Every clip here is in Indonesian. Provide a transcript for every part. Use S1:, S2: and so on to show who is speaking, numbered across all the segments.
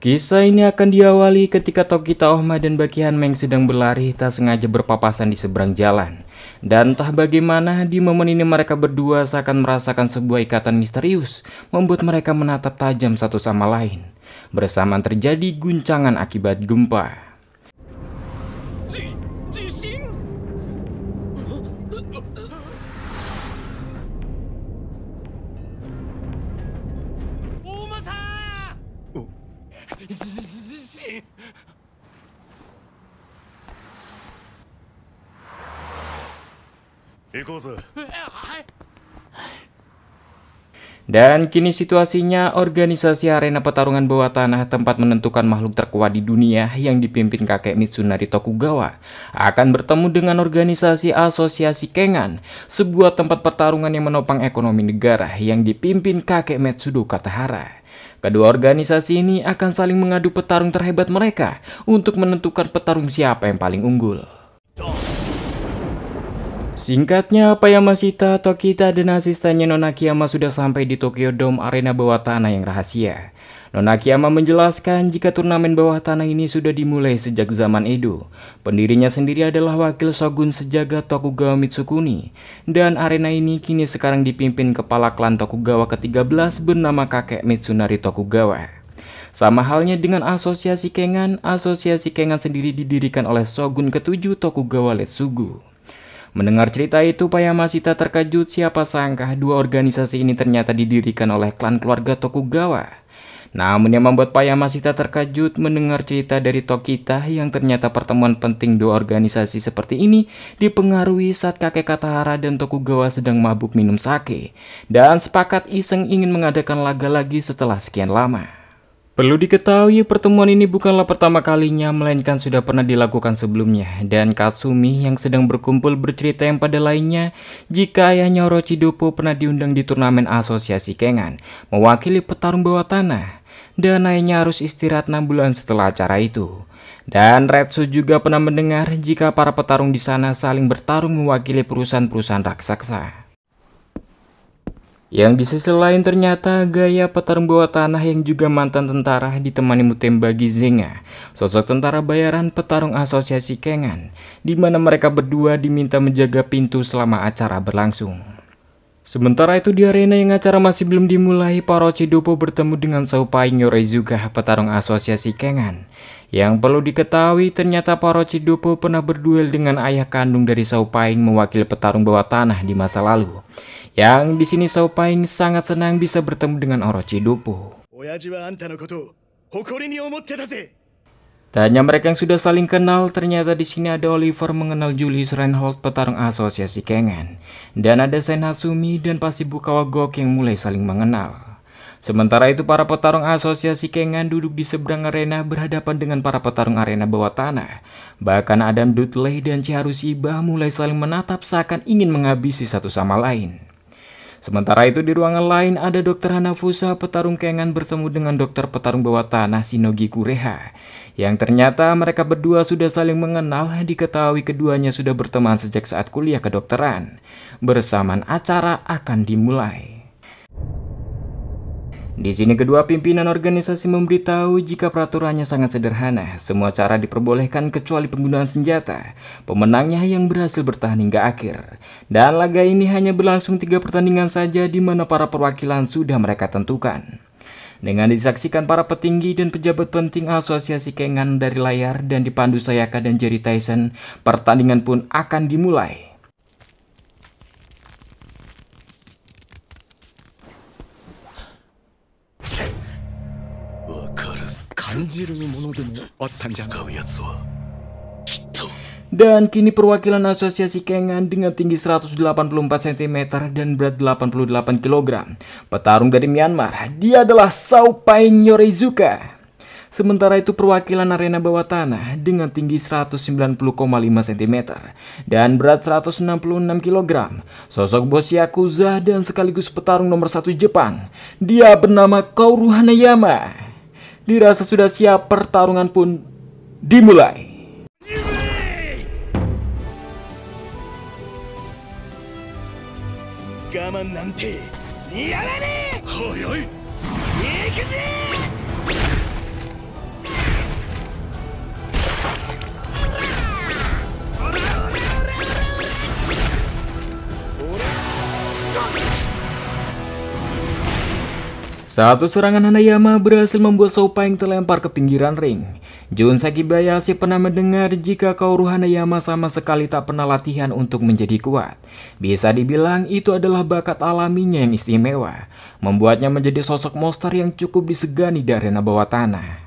S1: Kisah ini akan diawali ketika Tokita Ohma dan Baki Hanmeng sedang berlari tak sengaja berpapasan di seberang jalan. Dan entah bagaimana di momen ini mereka berdua seakan merasakan sebuah ikatan misterius membuat mereka menatap tajam satu sama lain. Bersamaan terjadi guncangan akibat gempa. Dan kini situasinya organisasi arena pertarungan bawah tanah, tempat menentukan makhluk terkuat di dunia yang dipimpin kakek Mitsunari Tokugawa, akan bertemu dengan organisasi asosiasi Kengan, sebuah tempat pertarungan yang menopang ekonomi negara yang dipimpin kakek Metsudo Katahara. Kedua organisasi ini akan saling mengadu petarung terhebat mereka untuk menentukan petarung siapa yang paling unggul. Singkatnya, Payamashita, Tokita, dan asistennya Nona Akiyama sudah sampai di Tokyo Dome, arena bawah tanah yang rahasia. Nona Akiyama menjelaskan jika turnamen bawah tanah ini sudah dimulai sejak zaman Edo. Pendirinya sendiri adalah wakil shogun sejagat Tokugawa Mitsukuni. Dan arena ini kini sekarang dipimpin kepala klan Tokugawa ke-13 bernama kakek Mitsunari Tokugawa. Sama halnya dengan asosiasi Kengan sendiri didirikan oleh shogun ke-7 Tokugawa Letsugu. Mendengar cerita itu, Payamashita terkejut, siapa sangka dua organisasi ini ternyata didirikan oleh klan keluarga Tokugawa. Namun yang membuat Payamashita terkejut mendengar cerita dari Tokita yang ternyata pertemuan penting dua organisasi seperti ini dipengaruhi saat kakek Katahara dan Tokugawa sedang mabuk minum sake dan sepakat iseng ingin mengadakan laga lagi setelah sekian lama. Perlu diketahui, pertemuan ini bukanlah pertama kalinya, melainkan sudah pernah dilakukan sebelumnya. Dan Katsumi yang sedang berkumpul bercerita yang pada lainnya jika ayahnya Orochidopo pernah diundang di turnamen asosiasi Kengan mewakili petarung bawah tanah. Dan ayahnya harus istirahat 6 bulan setelah acara itu. Dan Retsu juga pernah mendengar jika para petarung di sana saling bertarung mewakili perusahaan-perusahaan raksasa. Yang di sisi lain ternyata gaya petarung bawah tanah yang juga mantan tentara ditemani Mutembagi Zenga, sosok tentara bayaran petarung asosiasi Kengan, di mana mereka berdua diminta menjaga pintu selama acara berlangsung. Sementara itu di arena yang acara masih belum dimulai, Orochidopo bertemu dengan Saupaing Yorezuka, petarung asosiasi Kengan. Yang perlu diketahui ternyata Orochidopo pernah berduel dengan ayah kandung dari Saupaing mewakili petarung bawah tanah di masa lalu. Yang di sini Saupaing sangat senang bisa bertemu dengan Orochidopo. Tanya mereka yang sudah saling kenal, ternyata di sini ada Oliver mengenal Julius Reinhold, petarung asosiasi Kengan, dan ada Sen Hatsumi dan pasti Bukawa Gok yang mulai saling mengenal. Sementara itu para petarung asosiasi Kengan duduk di seberang arena berhadapan dengan para petarung arena bawah tanah. Bahkan Adam Dudley dan Chiharu Shiba mulai saling menatap seakan ingin menghabisi satu sama lain. Sementara itu di ruangan lain ada Dr. Hanafusa, petarung Kengan bertemu dengan dokter petarung bawah tanah Shinogi Kureha. Yang ternyata mereka berdua sudah saling mengenal, diketahui keduanya sudah berteman sejak saat kuliah kedokteran. Bersamaan acara akan dimulai. Di sini kedua pimpinan organisasi memberitahu jika peraturannya sangat sederhana, semua cara diperbolehkan kecuali penggunaan senjata. Pemenangnya yang berhasil bertahan hingga akhir. Dan laga ini hanya berlangsung 3 pertandingan saja di mana para perwakilan sudah mereka tentukan. Dengan disaksikan para petinggi dan pejabat penting asosiasi Kengan dari layar dan dipandu Sayaka dan Jerry Tyson, pertandingan pun akan dimulai. Dan kini perwakilan asosiasi Kengan dengan tinggi 184 cm dan berat 88 kg. Petarung dari Myanmar, dia adalah Saupaing Yorezuka. Sementara itu perwakilan arena bawah tanah dengan tinggi 190,5 cm dan berat 166 kg. Sosok bos Yakuza dan sekaligus petarung nomor 1 Jepang. Dia bernama Kaoru Hanayama. Dirasa sudah siap, pertarungan pun dimulai.
S2: 我慢なんて似合わねえ。早い。行くぜ。
S1: Satu serangan Hanayama berhasil membuat Sopaing terlempar ke pinggiran ring. Jun Sakibayashi pernah mendengar jika Kaoru Hanayama sama sekali tak pernah latihan untuk menjadi kuat. Bisa dibilang itu adalah bakat alaminya yang istimewa, membuatnya menjadi sosok monster yang cukup disegani di arena bawah tanah.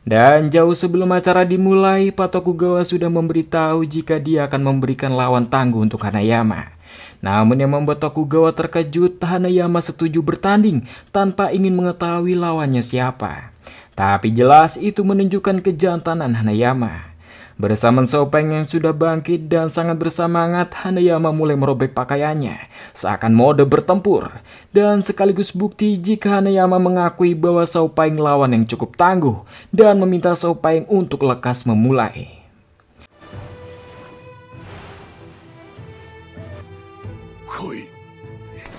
S1: Dan jauh sebelum acara dimulai, Pak Tokugawa sudah memberitahu jika dia akan memberikan lawan tangguh untuk Hanayama. Namun yang membuat Tokugawa terkejut, Hanayama setuju bertanding tanpa ingin mengetahui lawannya siapa. Tapi jelas itu menunjukkan kejantanan Hanayama. Bersama Sopaing yang sudah bangkit dan sangat bersemangat, Hanayama mulai merobek pakaiannya, seakan mode bertempur. Dan sekaligus bukti jika Hanayama mengakui bahwa Sopaing lawan yang cukup tangguh dan meminta Sopaing untuk lekas memulai.
S2: Koi,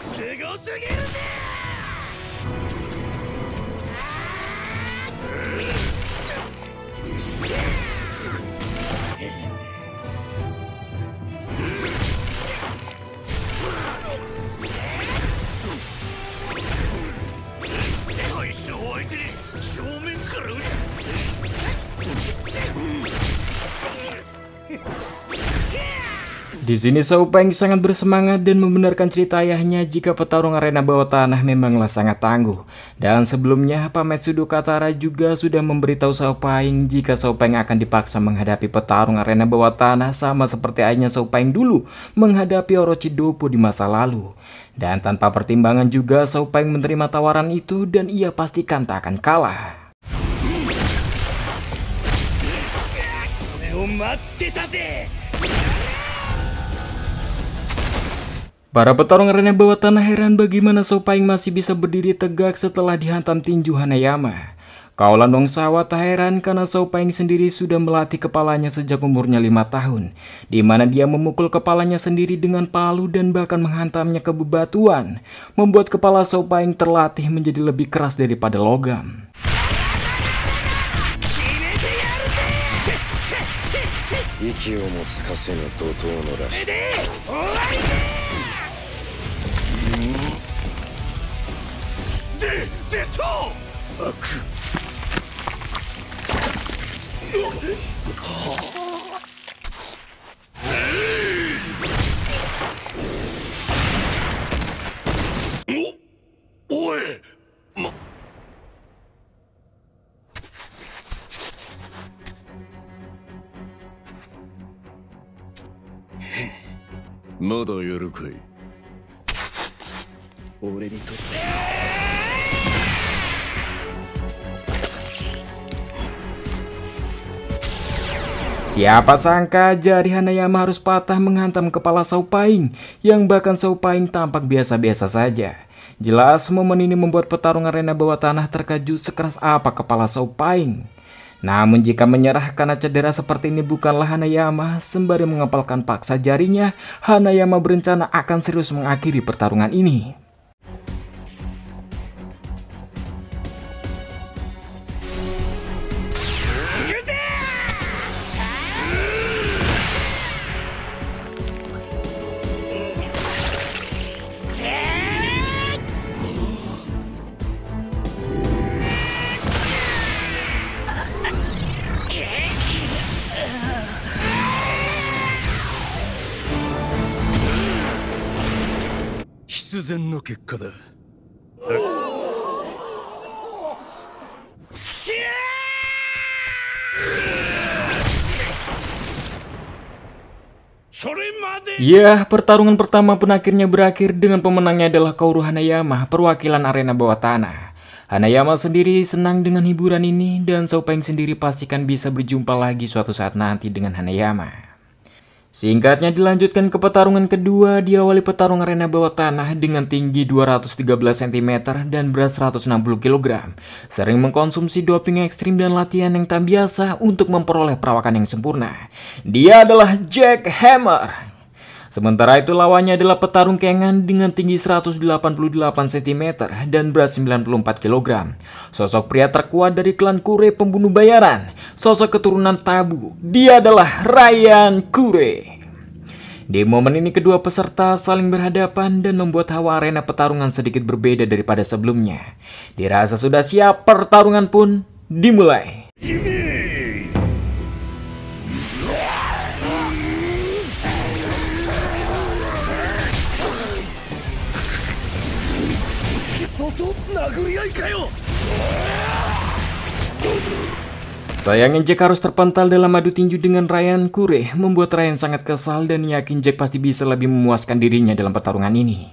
S2: すごすぎるぜ。大将相手に正面から撃つ。
S1: Di sini Sopaing sangat bersemangat dan membenarkan cerita ayahnya jika petarung arena bawah tanah memanglah sangat tangguh. Dan sebelumnya Pak Metsudo Katara juga sudah memberitahu Sopaing jika Sopaing akan dipaksa menghadapi petarung arena bawah tanah sama seperti ayahnya Sopaing dulu menghadapi Orochi Doppo di masa lalu. Dan tanpa pertimbangan juga Sopaing menerima tawaran itu dan ia pastikan tak akan kalah. Para petarung arena bawah tanah heran bagaimana Sopaing masih bisa berdiri tegak setelah dihantam tinju Hanayama. Kaulan Dongsawa tak heran karena Sopaing sendiri sudah melatih kepalanya sejak umurnya 5 tahun, di mana dia memukul kepalanya sendiri dengan palu dan bahkan menghantamnya ke bebatuan, membuat kepala Sopaing terlatih menjadi lebih keras daripada logam. Siapa sangka jari Hanayama harus patah menghantam kepala Sopaing, yang bahkan Sopaing tampak biasa-biasa saja. Jelas momen ini membuat petarung arena bawah tanah terkejut sekeras apa kepala Sopaing. Namun jika menyerah karena cedera seperti ini bukanlah Hanayama, sembari mengepalkan paksa jarinya, Hanayama berencana akan serius mengakhiri pertarungan ini. Ya, pertarungan pertama pun akhirnya berakhir dengan pemenangnya adalah Kaoru Hanayama, perwakilan arena bawah tanah. Hanayama sendiri senang dengan hiburan ini dan Sopaing sendiri pastikan bisa berjumpa lagi suatu saat nanti dengan Hanayama. Singkatnya dilanjutkan ke pertarungan kedua, diawali petarung arena bawah tanah dengan tinggi 213 cm dan berat 160 kg. Sering mengkonsumsi doping ekstrim dan latihan yang tak biasa untuk memperoleh perawakan yang sempurna. Dia adalah Jack Hammer. Sementara itu lawannya adalah petarung kengan dengan tinggi 188 cm dan berat 94 kg. Sosok pria terkuat dari klan Kure pembunuh bayaran, sosok keturunan tabu, dia adalah Ryan Kure. Di momen ini kedua peserta saling berhadapan dan membuat hawa arena pertarungan sedikit berbeda daripada sebelumnya. Dirasa sudah siap, pertarungan pun dimulai. Sayangnya Jack harus terpental dalam adu tinju dengan Ryan Kure, membuat Ryan sangat kesal dan yakin Jack pasti bisa lebih memuaskan dirinya dalam pertarungan ini.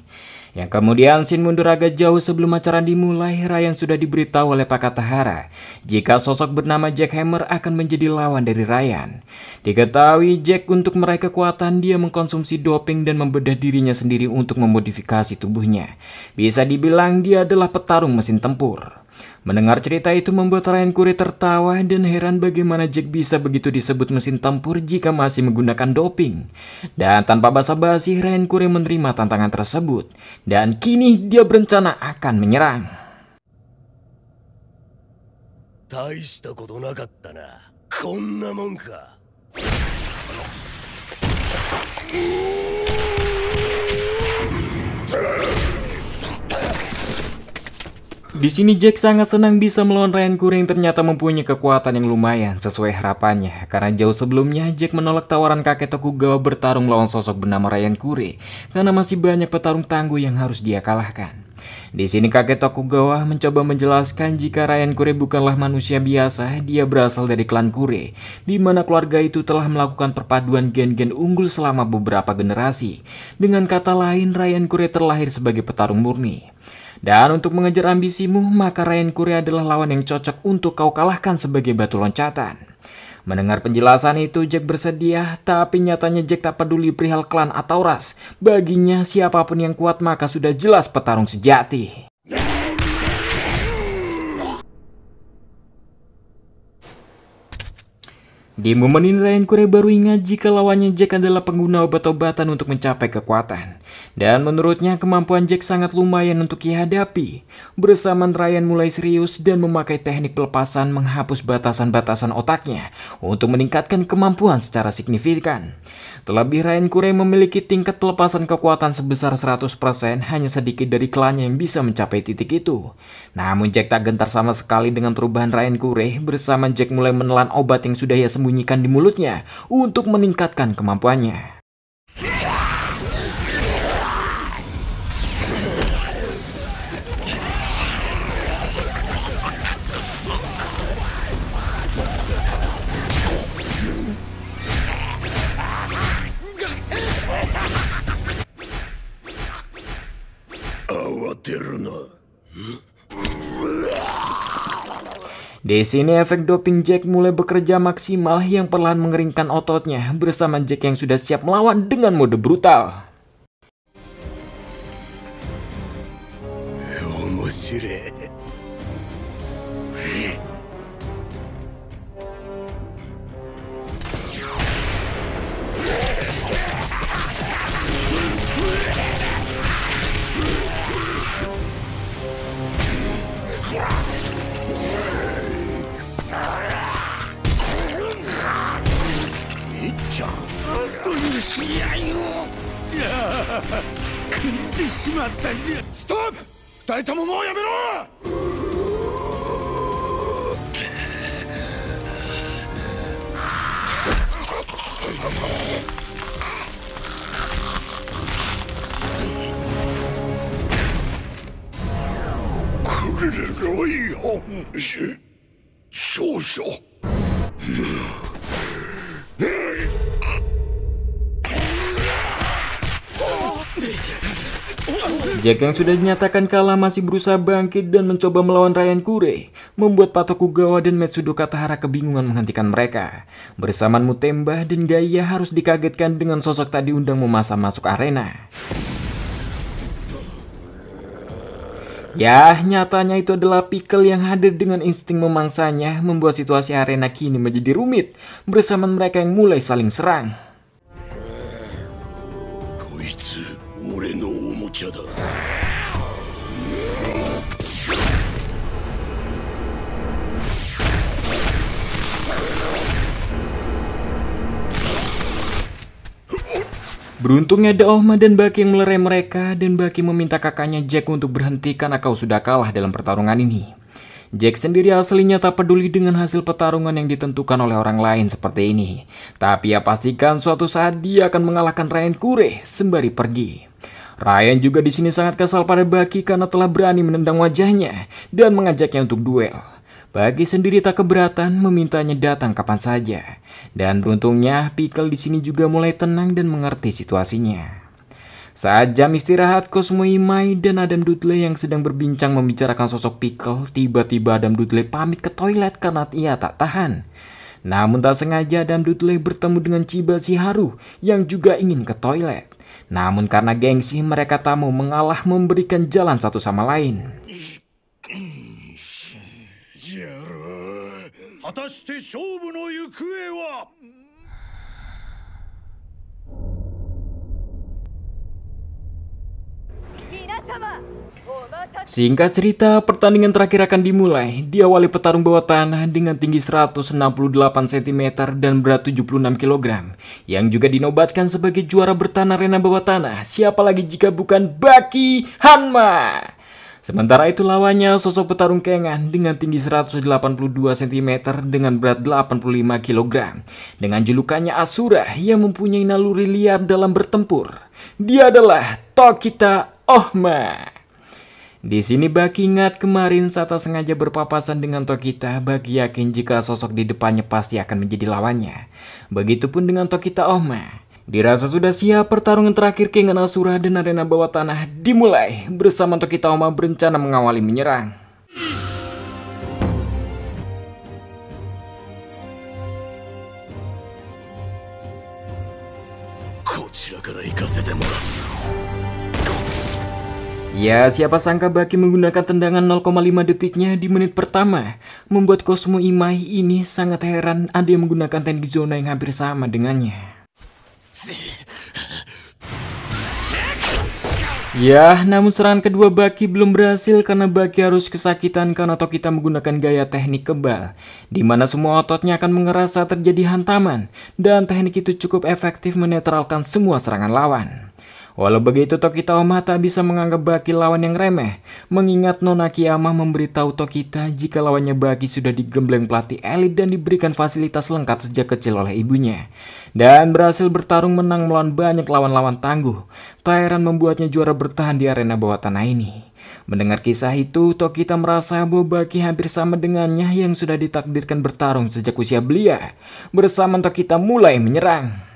S1: Yang kemudian scene mundur agak jauh sebelum acara dimulai, Ryan sudah diberitahu oleh Pak Katahara jika sosok bernama Jack Hammer akan menjadi lawan dari Ryan. Diketahui Jack untuk meraih kekuatan dia mengkonsumsi doping dan membedah dirinya sendiri untuk memodifikasi tubuhnya. Bisa dibilang dia adalah petarung mesin tempur. Mendengar cerita itu membuat Ryan Kure tertawa dan heran bagaimana Jack bisa begitu disebut mesin tempur jika masih menggunakan doping. Dan tanpa basa-basi Ryan Kure menerima tantangan tersebut. Dan kini dia berencana akan menyerang.
S2: Taishita koto nakatta na. Konna mon ka.
S1: Di sini Jack sangat senang bisa melawan Ryan Kure yang ternyata mempunyai kekuatan yang lumayan sesuai harapannya. Karena jauh sebelumnya Jack menolak tawaran kakek Tokugawa bertarung melawan sosok bernama Ryan Kure karena masih banyak petarung tangguh yang harus dia kalahkan. Di sini kakek Tokugawa mencoba menjelaskan jika Ryan Kure bukanlah manusia biasa, dia berasal dari klan Kure, di mana keluarga itu telah melakukan perpaduan gen-gen unggul selama beberapa generasi. Dengan kata lain, Ryan Kure terlahir sebagai petarung murni. Dan untuk mengejar ambisimu, maka Ryan Kure adalah lawan yang cocok untuk kau kalahkan sebagai batu loncatan. Mendengar penjelasan itu, Jack bersedia, tapi nyatanya Jack tak peduli perihal klan atau ras. Baginya, siapapun yang kuat maka sudah jelas petarung sejati. Di momen ini Ryan Kure baru ingat jika lawannya Jack adalah pengguna obat-obatan untuk mencapai kekuatan. Dan menurutnya kemampuan Jack sangat lumayan untuk dihadapi. Bersamaan Ryan mulai serius dan memakai teknik pelepasan menghapus batasan-batasan otaknya untuk meningkatkan kemampuan secara signifikan. Terlebih Ryan Kure memiliki tingkat pelepasan kekuatan sebesar 100%, hanya sedikit dari klannya yang bisa mencapai titik itu. Namun Jack tak gentar sama sekali dengan perubahan Ryan Kure. Bersama Jack mulai menelan obat yang sudah ia sembunyikan di mulutnya untuk meningkatkan kemampuannya. Di sini efek doping Jack mulai bekerja maksimal yang perlahan mengeringkan ototnya bersama Jack yang sudah siap melawan dengan mode brutal.
S2: Stop! 二人とももうやめろ!
S1: Jack yang sudah dinyatakan kalah masih berusaha bangkit dan mencoba melawan Ryan Kure, membuat Pak Tokugawa dan Metsudo Katahara kebingungan menghentikan mereka. Bersamaan Mutemba dan Gaia harus dikagetkan dengan sosok tak diundang memaksa masuk arena. Ya, nyatanya itu adalah Pickle yang hadir dengan insting memangsanya, membuat situasi arena kini menjadi rumit, bersamaan mereka yang mulai saling serang.
S2: つ俺のおもちゃだ。
S1: Beruntungnya ada Ohma dan Baki yang melerai mereka, dan Baki meminta kakaknya Jack untuk berhenti karena kau sudah kalah dalam pertarungan ini. Jack sendiri aslinya tak peduli dengan hasil pertarungan yang ditentukan oleh orang lain seperti ini. Tapi ia pastikan suatu saat dia akan mengalahkan Ryan Kure sembari pergi. Ryan juga di sini sangat kesal pada Baki karena telah berani menendang wajahnya dan mengajaknya untuk duel. Baki sendiri tak keberatan memintanya datang kapan saja. Dan beruntungnya Pickle di sini juga mulai tenang dan mengerti situasinya. Saat jam istirahat, Cosmo Imai dan Adam Dudley yang sedang berbincang membicarakan sosok Pickle, tiba-tiba Adam Dudley pamit ke toilet karena ia tak tahan. Namun tak sengaja Adam Dudley bertemu dengan Chiba Shiharu yang juga ingin ke toilet. Namun karena gengsi mereka tak mau mengalah memberikan jalan satu sama lain.
S2: 果たして勝負の行方は。
S1: Singkat cerita, pertandingan terakhir akan dimulai. Diawali petarung bawah tanah dengan tinggi 168 cm dan berat 76 kg. Yang juga dinobatkan sebagai juara bertanah arena bawah tanah. Siapa lagi jika bukan Baki Hanma. Sementara itu lawannya sosok petarung Kengan dengan tinggi 182 cm dengan berat 85 kg. Dengan julukannya Asura yang mempunyai naluri liar dalam bertempur. Dia adalah Tokita Ohma. Di sini Baki ingat kemarin saat tak sengaja berpapasan dengan Tokita, Baki yakin jika sosok di depannya pasti akan menjadi lawannya. Begitupun dengan Tokita Ohma. Dirasa sudah siap, pertarungan terakhir Kengan Asura dan arena bawah tanah dimulai. Bersama Tokita Ohma berencana mengawali menyerang. Ya, siapa sangka Baki menggunakan tendangan 0,5 detiknya di menit pertama. Membuat Cosmo Imai ini sangat heran ada yang menggunakan teknik zona yang hampir sama dengannya. Ya, namun serangan kedua Baki belum berhasil karena Baki harus kesakitan karena Tokita menggunakan gaya teknik kebal, di mana semua ototnya akan mengeras saat terjadi hantaman, dan teknik itu cukup efektif menetralkan semua serangan lawan. Walau begitu, Tokita Ohma tak bisa menganggap Baki lawan yang remeh, mengingat Nona Akiyama memberitahu Tokita jika lawannya Baki sudah digembleng pelatih elit dan diberikan fasilitas lengkap sejak kecil oleh ibunya. Dan berhasil bertarung menang melawan banyak lawan-lawan tangguh. Tak heran membuatnya juara bertahan di arena bawah tanah ini. Mendengar kisah itu, Tokita merasa bahwa Baki hampir sama dengannya yang sudah ditakdirkan bertarung sejak usia belia. Bersama Tokita mulai menyerang.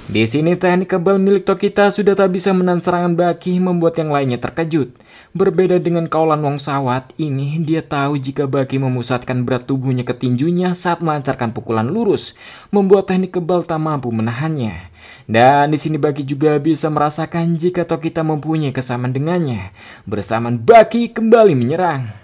S1: Di sini teknik kebal milik Tokita sudah tak bisa menahan serangan Baki, membuat yang lainnya terkejut. Berbeda dengan kaulan Wong Sawat, ini dia tahu jika Baki memusatkan berat tubuhnya ke tinjunya saat melancarkan pukulan lurus, membuat teknik kebal tak mampu menahannya. Dan di sini Baki juga bisa merasakan jika Tokita mempunyai kesamaan dengannya. Bersamaan Baki kembali menyerang.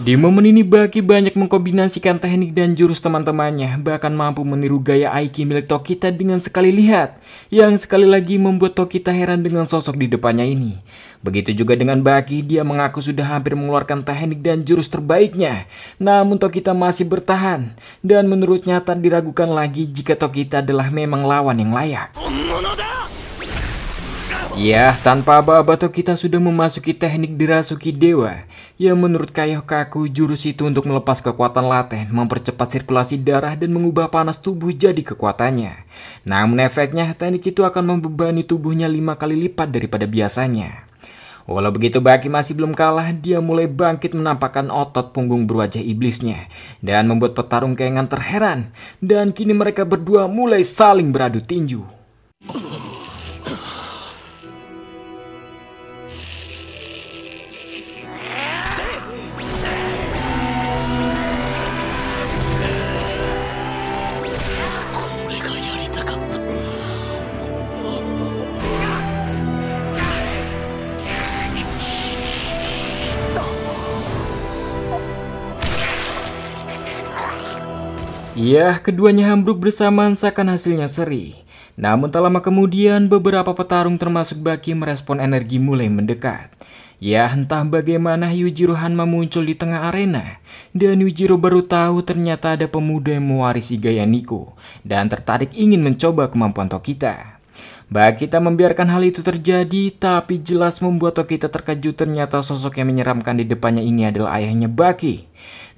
S1: Di momen ini Baki banyak mengkombinasikan teknik dan jurus teman-temannya, bahkan mampu meniru gaya Aiki milik Tokita dengan sekali lihat, yang sekali lagi membuat Tokita heran dengan sosok di depannya ini. Begitu juga dengan Baki, dia mengaku sudah hampir mengeluarkan teknik dan jurus terbaiknya, namun Tokita masih bertahan, dan menurutnya tak diragukan lagi jika Tokita adalah memang lawan yang layak. Ya, tanpa aba-aba Tokita sudah memasuki teknik Dirasuki Dewa, yang menurut Kaiokaku jurus itu untuk melepas kekuatan laten, mempercepat sirkulasi darah dan mengubah panas tubuh jadi kekuatannya. Namun efeknya teknik itu akan membebani tubuhnya 5 kali lipat daripada biasanya. Walau begitu Baki masih belum kalah, dia mulai bangkit menampakkan otot punggung berwajah iblisnya dan membuat petarung Kengan terheran, dan kini mereka berdua mulai saling beradu tinju. Ya, keduanya hambruk bersamaan seakan hasilnya seri. Namun tak lama kemudian beberapa petarung termasuk Baki merespon energi mulai mendekat. Ya, entah bagaimana Yujiro Hanma muncul di tengah arena, dan Yujiro baru tahu ternyata ada pemuda yang mewarisi gaya Nico dan tertarik ingin mencoba kemampuan Tokita. Baki tak membiarkan hal itu terjadi, tapi jelas membuat Tokita terkejut ternyata sosok yang menyeramkan di depannya ini adalah ayahnya Baki.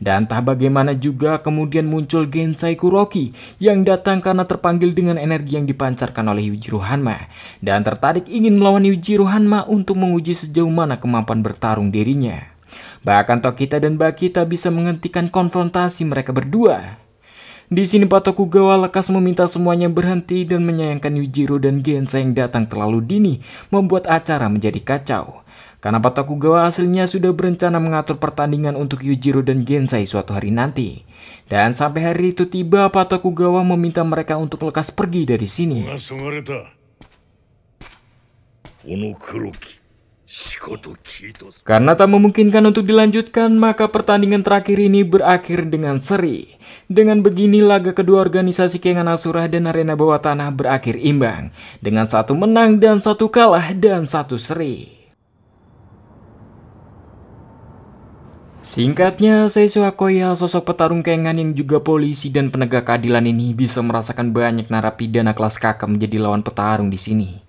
S1: Dan entah bagaimana juga kemudian muncul Gensai Kuroki yang datang karena terpanggil dengan energi yang dipancarkan oleh Yujiro Hanma dan tertarik ingin melawan Yujiro Hanma untuk menguji sejauh mana kemampuan bertarung dirinya. Bahkan Tokita dan Baki tak bisa menghentikan konfrontasi mereka berdua. Di sini Pak Tokugawa lekas meminta semuanya berhenti dan menyayangkan Yujiro dan Gensai yang datang terlalu dini membuat acara menjadi kacau. Karena Pak Tokugawa aslinya sudah berencana mengatur pertandingan untuk Yujiro dan Gensai suatu hari nanti. Dan sampai hari itu tiba, Pak Tokugawa meminta mereka untuk lekas pergi dari sini. Karena tak memungkinkan untuk dilanjutkan, maka pertandingan terakhir ini berakhir dengan seri. Dengan begini laga kedua organisasi Kengan Asura dan Arena Bawah Tanah berakhir imbang, dengan 1 menang dan 1 kalah dan 1 seri. Singkatnya, Seiso Akoya, sosok petarung Kengan yang juga polisi dan penegak keadilan ini bisa merasakan banyak narapidana kelas kakap menjadi lawan petarung di sini.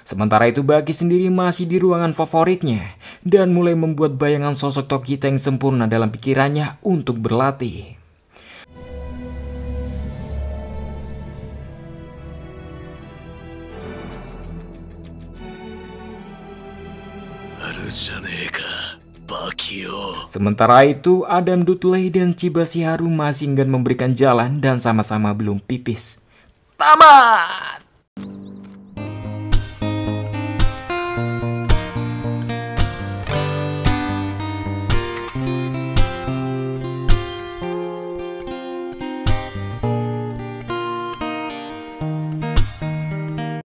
S1: Sementara itu Baki sendiri masih di ruangan favoritnya dan mulai membuat bayangan sosok Tokita yang sempurna dalam pikirannya untuk berlatih. Sementara itu, Adam Dudley dan Chiba Shiharu masih enggan memberikan jalan dan sama-sama belum pipis. Tamat!